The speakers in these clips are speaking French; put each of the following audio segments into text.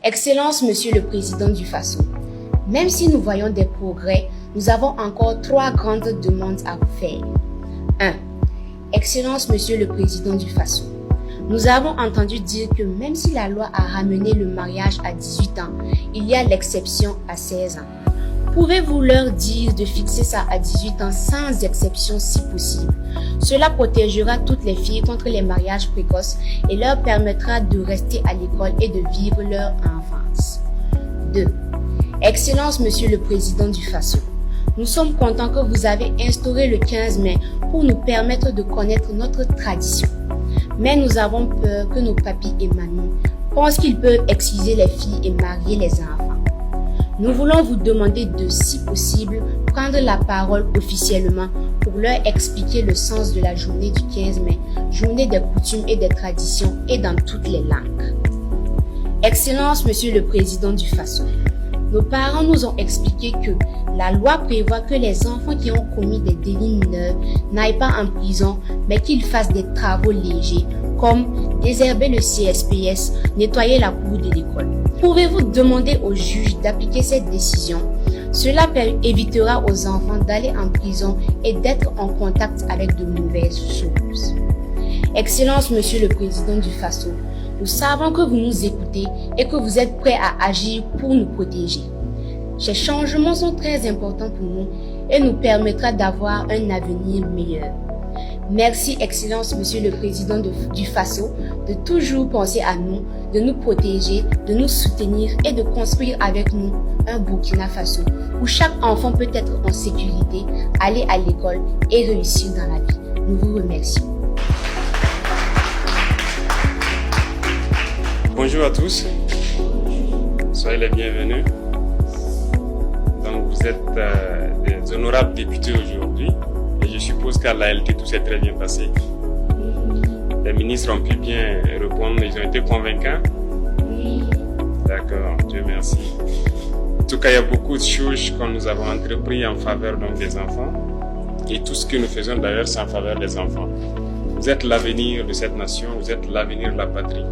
Excellence, Monsieur le Président du Faso, même si nous voyons des progrès, nous avons encore 3 grandes demandes à vous faire. 1. Excellence, Monsieur le Président du Faso, nous avons entendu dire que même si la loi a ramené le mariage à 18 ans, il y a l'exception à 16 ans. Pouvez-vous leur dire de fixer ça à 18 ans sans exception si possible? Cela protégera toutes les filles contre les mariages précoces et leur permettra de rester à l'école et de vivre leur enfance. 2. Excellence, Monsieur le Président du Faso, nous sommes contents que vous avez instauré le 15 mai pour nous permettre de connaître notre tradition. Mais nous avons peur que nos papis et mamies pensent qu'ils peuvent exciser les filles et marier les enfants. Nous voulons vous demander de, si possible, prendre la parole officiellement pour leur expliquer le sens de la journée du 15 mai, journée des coutumes et des traditions et dans toutes les langues. Excellence, Monsieur le Président du Faso, nos parents nous ont expliqué que la loi prévoit que les enfants qui ont commis des délits mineurs n'aillent pas en prison, mais qu'ils fassent des travaux légers, comme désherber le CSPS, nettoyer la cour de l'école. Pouvez-vous demander au juge d'appliquer cette décision? Cela évitera aux enfants d'aller en prison et d'être en contact avec de mauvaises choses. Excellence, Monsieur le Président du Faso, nous savons que vous nous écoutez et que vous êtes prêts à agir pour nous protéger. Ces changements sont très importants pour nous et nous permettra d'avoir un avenir meilleur. Merci, Excellence, Monsieur le Président du Faso, de toujours penser à nous, de nous protéger, de nous soutenir et de construire avec nous un Burkina Faso où chaque enfant peut être en sécurité, aller à l'école et réussir dans la vie. Nous vous remercions. Bonjour à tous, soyez les bienvenus. Donc vous êtes des honorables députés aujourd'hui et je suppose qu'à l'ALT tout s'est très bien passé. Les ministres ont pu bien répondre, ils ont été convaincants. D'accord, Dieu merci. En tout cas, il y a beaucoup de choses que nous avons entrepris en faveur donc, des enfants et tout ce que nous faisons d'ailleurs c'est en faveur des enfants. Vous êtes l'avenir de cette nation, vous êtes l'avenir de la patrie.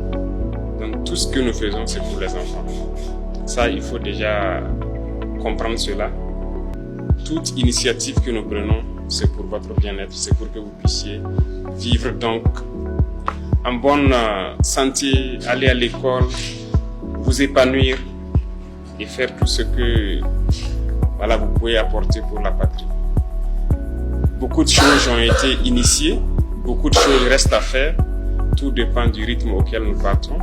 Donc tout ce que nous faisons, c'est pour les enfants. Ça, il faut déjà comprendre cela. Toute initiative que nous prenons, c'est pour votre bien-être, c'est pour que vous puissiez vivre donc en bonne santé, aller à l'école, vous épanouir et faire tout ce que vous pouvez apporter pour la patrie. Beaucoup de choses ont été initiées, beaucoup de choses restent à faire. Tout dépend du rythme auquel nous partons.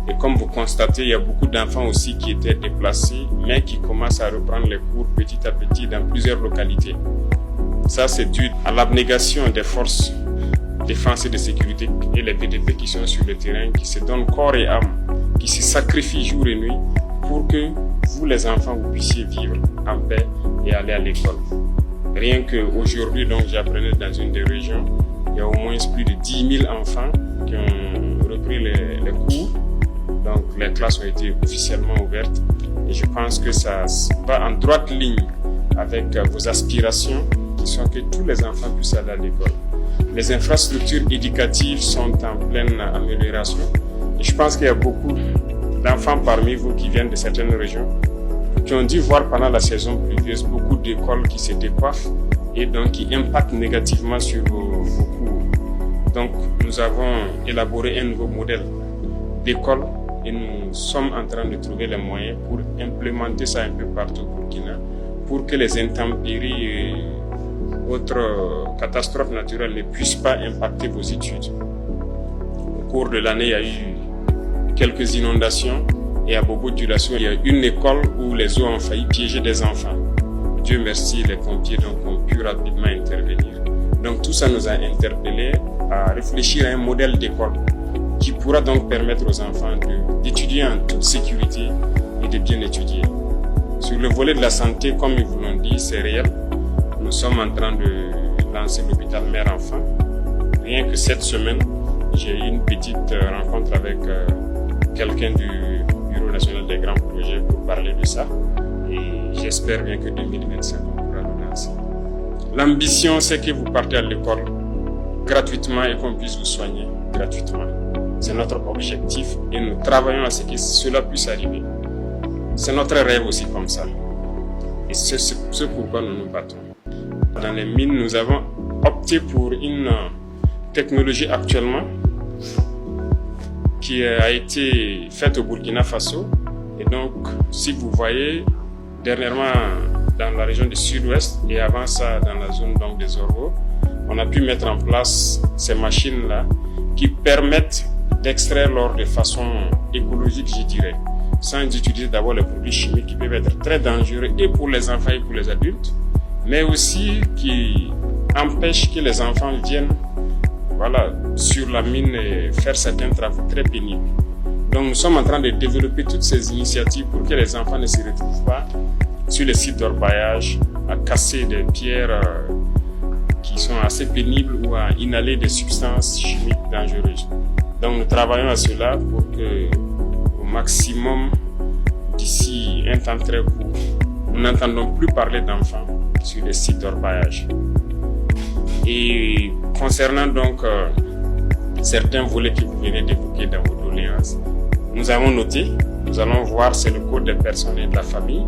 Et comme vous constatez, il y a beaucoup d'enfants aussi qui étaient déplacés, mais qui commencent à reprendre les cours petit à petit dans plusieurs localités. Ça, c'est dû à l'abnégation des forces de défense et de sécurité et les BDP qui sont sur le terrain, qui se donnent corps et âme, qui se sacrifient jour et nuit pour que vous, les enfants, vous puissiez vivre en paix et aller à l'école. Rien qu'aujourd'hui, donc, j'apprenais dans une des régions, il y a au moins plus de 10 000 enfants qui ont repris les cours. Donc les classes ont été officiellement ouvertes et je pense que ça va en droite ligne avec vos aspirations qui sont que tous les enfants puissent aller à l'école. Les infrastructures éducatives sont en pleine amélioration et je pense qu'il y a beaucoup d'enfants parmi vous qui viennent de certaines régions qui ont dû voir pendant la saison pluvieuse beaucoup d'écoles qui se décoiffent et donc qui impactent négativement sur vos cours. Donc nous avons élaboré un nouveau modèle d'école et nous sommes en train de trouver les moyens pour implémenter ça un peu partout au Burkina pour que les intempéries et autres catastrophes naturelles ne puissent pas impacter vos études. Au cours de l'année, il y a eu quelques inondations et à Bobo-Dioulasso, il y a une école où les eaux ont failli piéger des enfants. Dieu merci, les pompiers donc, ont pu rapidement intervenir. Donc tout ça nous a interpellés à réfléchir à un modèle d'école qui pourra donc permettre aux enfants d'étudier en toute sécurité et de bien étudier. Sur le volet de la santé, comme ils vous l'ont dit, c'est réel. Nous sommes en train de lancer l'hôpital mère-enfant. Rien que cette semaine, j'ai eu une petite rencontre avec quelqu'un du Bureau national des grands projets pour parler de ça. Et j'espère bien que 2025, on pourra le lancer. L'ambition, c'est que vous partez à l'école gratuitement et qu'on puisse vous soigner gratuitement. C'est notre objectif et nous travaillons à ce que cela puisse arriver. C'est notre rêve aussi comme ça. Et c'est ce pourquoi nous nous battons. Dans les mines, nous avons opté pour une technologie actuellement qui a été faite au Burkina Faso. Et donc, si vous voyez, dernièrement dans la région du sud-ouest et avant ça dans la zone donc, des Orgo, on a pu mettre en place ces machines-là qui permettent d'extraire l'or de façon écologique, je dirais, sans utiliser d'abord les produits chimiques qui peuvent être très dangereux et pour les enfants et pour les adultes, mais aussi qui empêchent que les enfants viennent sur la mine et faire certains travaux très pénibles. Donc nous sommes en train de développer toutes ces initiatives pour que les enfants ne se retrouvent pas sur les sites d'orpaillage à casser des pierres qui sont assez pénibles ou à inhaler des substances chimiques dangereuses. Donc nous travaillons à cela pour que au maximum d'ici un temps très court, nous n'entendons plus parler d'enfants sur les sites d'orpaillage. Et concernant donc certains volets que vous venez d'évoquer dans vos doléances, nous avons noté, nous allons voir, c'est le code des personnes et de la famille.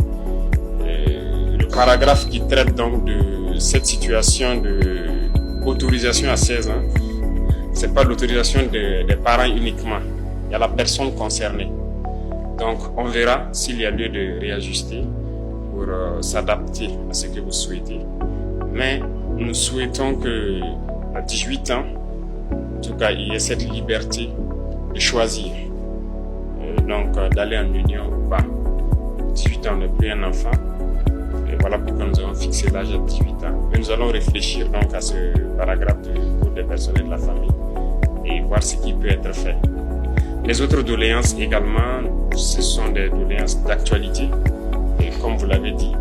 Le paragraphe qui traite donc de cette situation de autorisation à 16 ans, c'est pas l'autorisation des parents uniquement, il y a la personne concernée. Donc on verra s'il y a lieu de réajuster pour s'adapter à ce que vous souhaitez. Mais nous souhaitons que à 18 ans, en tout cas, il y ait cette liberté de choisir. Donc d'aller en union ou pas. 18 ans, on n'est plus un enfant. Et voilà pourquoi nous avons fixé l'âge à 18 ans. Mais nous allons réfléchir donc à ce paragraphe du Code des personnes et de la famille et voir ce qui peut être fait. Les autres doléances également, ce sont des doléances d'actualité. Et comme vous l'avez dit,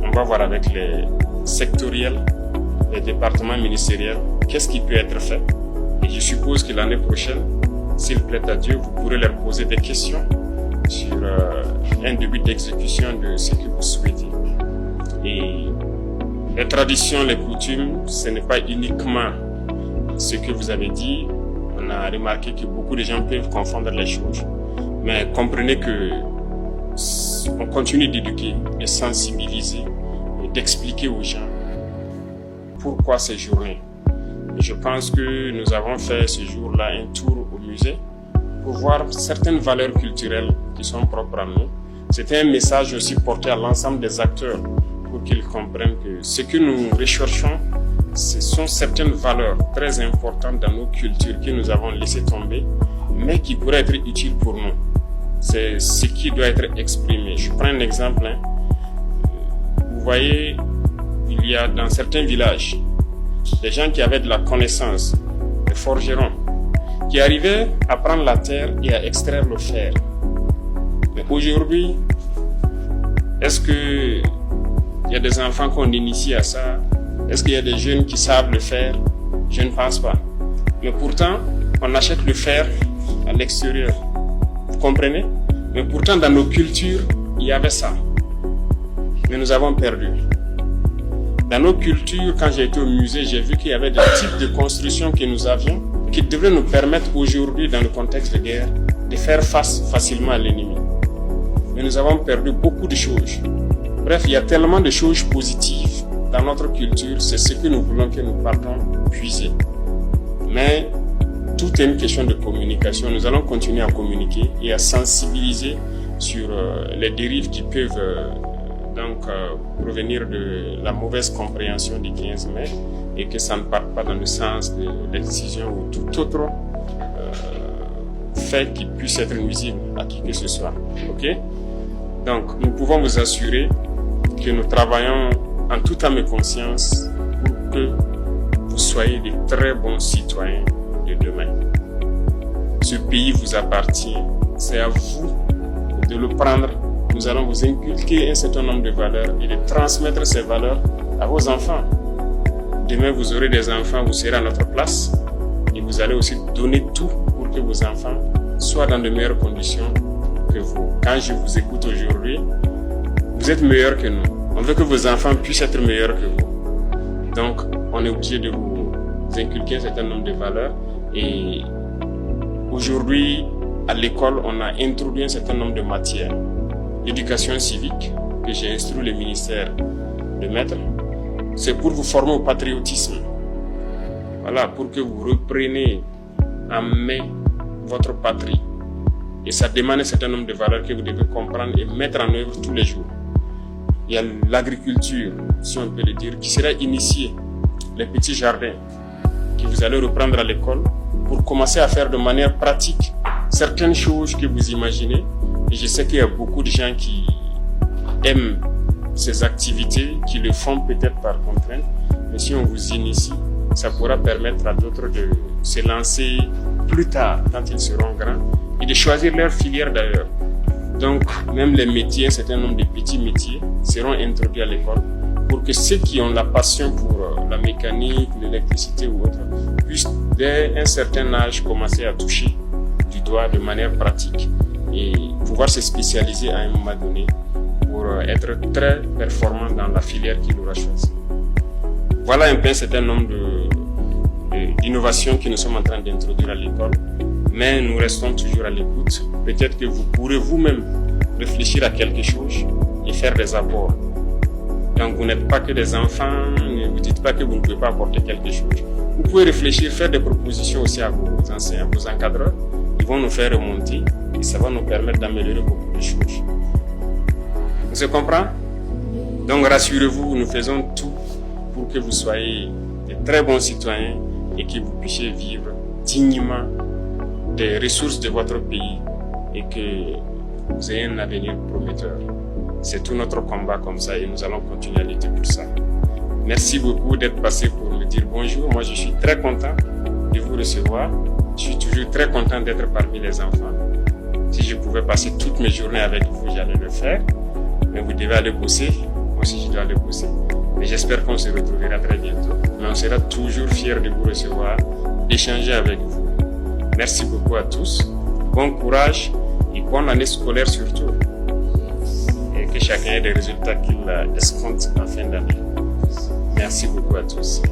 on va voir avec les sectoriels, les départements ministériels, qu'est-ce qui peut être fait. Et je suppose que l'année prochaine, s'il plaît à Dieu, vous pourrez leur poser des questions sur un début d'exécution de ce que vous souhaitez. Et les traditions, les coutumes, ce n'est pas uniquement ce que vous avez dit. On a remarqué que beaucoup de gens peuvent confondre les choses. Mais comprenez que on continue d'éduquer, de sensibiliser et d'expliquer aux gens pourquoi ces journées. Et je pense que nous avons fait ce jour-là un tour au musée pour voir certaines valeurs culturelles qui sont propres à nous. C'était un message aussi porté à l'ensemble des acteurs pour qu'ils comprennent que ce que nous recherchons, ce sont certaines valeurs très importantes dans nos cultures que nous avons laissées tomber, mais qui pourraient être utiles pour nous. C'est ce qui doit être exprimé. Je prends un exemple. Vous voyez, il y a dans certains villages des gens qui avaient de la connaissance, des forgerons, qui arrivaient à prendre la terre et à extraire le fer. Mais aujourd'hui, est-ce qu'il y a des enfants qu'on initie à ça? Est-ce qu'il y a des jeunes qui savent le faire? Je ne pense pas. Mais pourtant, on achète le fer à l'extérieur. Vous comprenez? Mais pourtant, dans nos cultures, il y avait ça. Mais nous avons perdu. Dans nos cultures, quand j'ai été au musée, j'ai vu qu'il y avait des types de constructions que nous avions qui devraient nous permettre aujourd'hui, dans le contexte de guerre, de faire face facilement à l'ennemi. Mais nous avons perdu beaucoup de choses. Bref, il y a tellement de choses positives dans notre culture, c'est ce que nous voulons que nous partons puiser. Mais tout est une question de communication. Nous allons continuer à communiquer et à sensibiliser sur les dérives qui peuvent provenir de la mauvaise compréhension du 15 mai et que ça ne parte pas dans le sens de l'excision ou tout autre fait qui puisse être nuisible à qui que ce soit. Ok? Donc, nous pouvons vous assurer que nous travaillons en toute âme et conscience pour que vous soyez de très bons citoyens de demain. Ce pays vous appartient, c'est à vous de le prendre. Nous allons vous inculquer un certain nombre de valeurs et de transmettre ces valeurs à vos enfants. Demain, vous aurez des enfants, vous serez à notre place et vous allez aussi donner tout pour que vos enfants soient dans de meilleures conditions que vous. Quand je vous écoute aujourd'hui, vous êtes meilleurs que nous. On veut que vos enfants puissent être meilleurs que vous. Donc, on est obligé de vous inculquer un certain nombre de valeurs et Aujourd'hui, à l'école, on a introduit un certain nombre de matières. L'éducation civique, que j'ai instruit le ministère de mettre, c'est pour vous former au patriotisme. Voilà, pour que vous repreniez en main votre patrie. Et ça demande un certain nombre de valeurs que vous devez comprendre et mettre en œuvre tous les jours. Il y a l'agriculture, si on peut le dire, qui sera initiée, les petits jardins que vous allez reprendre à l'école pour commencer à faire de manière pratique certaines choses que vous imaginez. Et je sais qu'il y a beaucoup de gens qui aiment ces activités, qui le font peut-être par contrainte, mais si on vous initie, ça pourra permettre à d'autres de se lancer plus tard, quand ils seront grands, et de choisir leur filière d'ailleurs. Donc, même les métiers, un certain nombre de petits métiers seront introduits à l'école pour que ceux qui ont la passion pour la mécanique, l'électricité ou autre, puissent dès un certain âge commencer à toucher du doigt de manière pratique et pouvoir se spécialiser à un moment donné pour être très performant dans la filière qu'il aura choisie. Voilà un peu un certain nombre d'innovations que nous sommes en train d'introduire à l'école, mais nous restons toujours à l'écoute. Peut-être que vous pourrez vous-même réfléchir à quelque chose et faire des apports. Donc vous n'êtes pas que des enfants, ne vous dites pas que vous ne pouvez pas apporter quelque chose. Vous pouvez réfléchir, faire des propositions aussi à vos enseignants, à vos encadreurs. Ils vont nous faire remonter et ça va nous permettre d'améliorer beaucoup de choses. On se comprend? Donc rassurez-vous, nous faisons tout pour que vous soyez de très bons citoyens et que vous puissiez vivre dignement des ressources de votre pays et que vous ayez un avenir prometteur. C'est tout notre combat comme ça et nous allons continuer à lutter pour ça. Merci beaucoup d'être passé pour me dire bonjour. Moi, je suis très content de vous recevoir. Je suis toujours très content d'être parmi les enfants. Si je pouvais passer toutes mes journées avec vous, j'allais le faire. Mais vous devez aller bosser. Moi aussi, je dois aller bosser. Mais j'espère qu'on se retrouvera très bientôt. Mais on sera toujours fiers de vous recevoir, d'échanger avec vous. Merci beaucoup à tous. Bon courage et bonne année scolaire surtout. Et que chacun ait des résultats qu'il escompte en fin d'année. Merci beaucoup à tous.